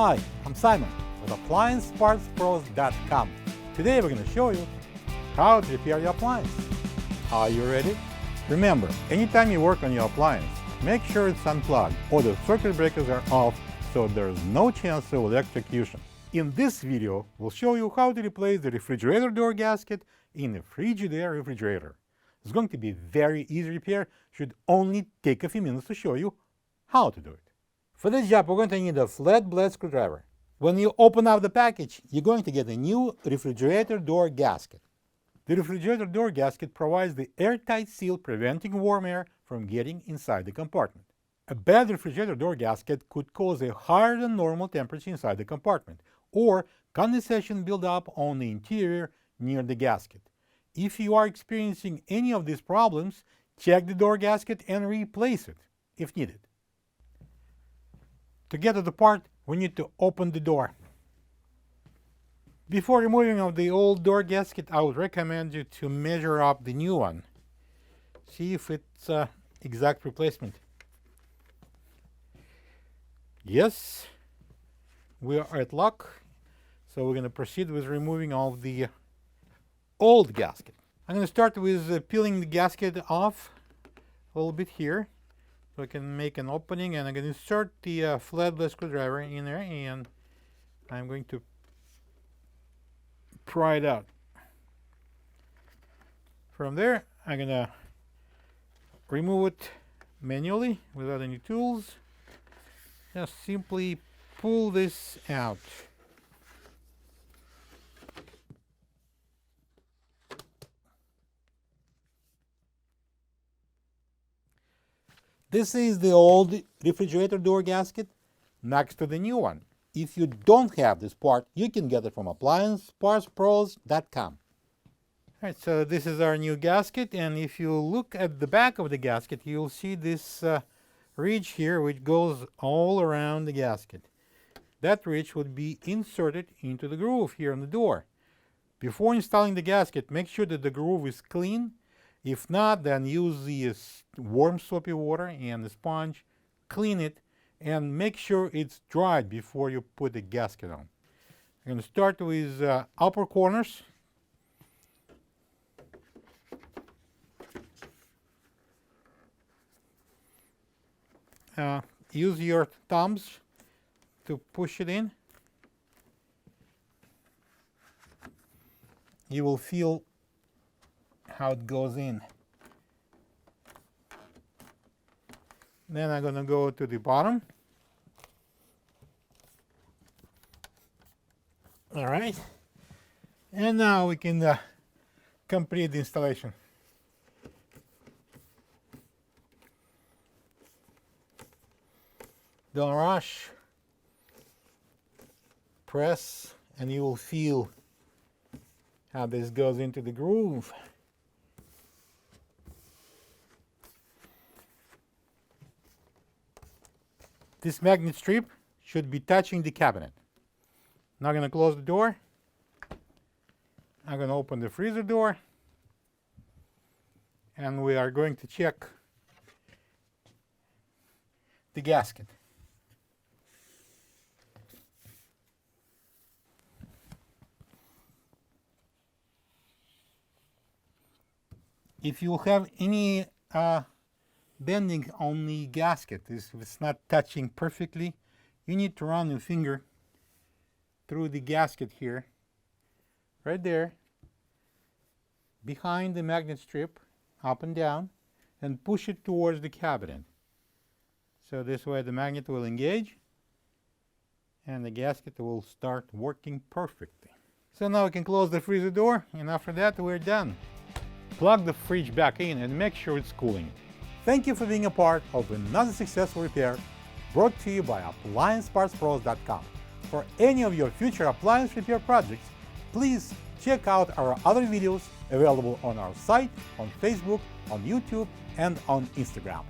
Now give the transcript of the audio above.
Hi, I'm Simon with AppliancePartsPros.com. Today we're going to show you how to repair your appliance. Are you ready? Remember, anytime you work on your appliance, make sure it's unplugged or the circuit breakers are off so there's no chance of electrocution. In this video, we'll show you how to replace the refrigerator door gasket in a Frigidaire refrigerator. It's going to be very easy repair, should only take a few minutes to show you how to do it. For this job, we're going to need a Flatblade screwdriver. When you open up the package, you're going to get a new refrigerator door gasket. The refrigerator door gasket provides the airtight seal preventing warm air from getting inside the compartment. A bad refrigerator door gasket could cause a higher than normal temperature inside the compartment, or condensation buildup on the interior near the gasket. If you are experiencing any of these problems, check the door gasket and replace it if needed. To get to the part, we need to open the door. Before removing of the old door gasket, I would recommend you to measure up the new one. See if it's exact replacement. Yes, we are at luck. So we're going to proceed with removing of the old gasket. I'm going to start with peeling the gasket off a little bit here. So I can make an opening, and I'm going to insert the Flatblade screwdriver in there, and I'm going to pry it out. From there, I'm going to remove it manually without any tools. Just simply pull this out. This is the old refrigerator door gasket next to the new one. If you don't have this part, you can get it from AppliancePartsPros.com. Alright, so this is our new gasket, and if you look at the back of the gasket, you'll see this ridge here which goes all around the gasket. That ridge would be inserted into the groove here on the door. Before installing the gasket, make sure that the groove is clean. If not, then use the warm soapy water and the sponge, clean it, and make sure it's dried before you put the gasket on. I'm going to start with upper corners. Use your thumbs to push it in. You will feel how it goes in. Then I'm going to go to the bottom. All right. And now we can complete the installation. Don't rush. Press, and you will feel how this goes into the groove. This magnet strip should be touching the cabinet. Now I'm going to close the door. I'm going to open the freezer door. And we are going to check the gasket. If you have any bending on the gasket, if it's not touching perfectly, you need to run your finger through the gasket here, right there, behind the magnet strip, up and down, and push it towards the cabinet. So this way the magnet will engage and the gasket will start working perfectly. So now we can close the freezer door, and after that we're done. Plug the fridge back in and make sure it's cooling. Thank you for being a part of another successful repair brought to you by AppliancePartsPros.com. For any of your future appliance repair projects, please check out our other videos available on our site, on Facebook, on YouTube, and on Instagram.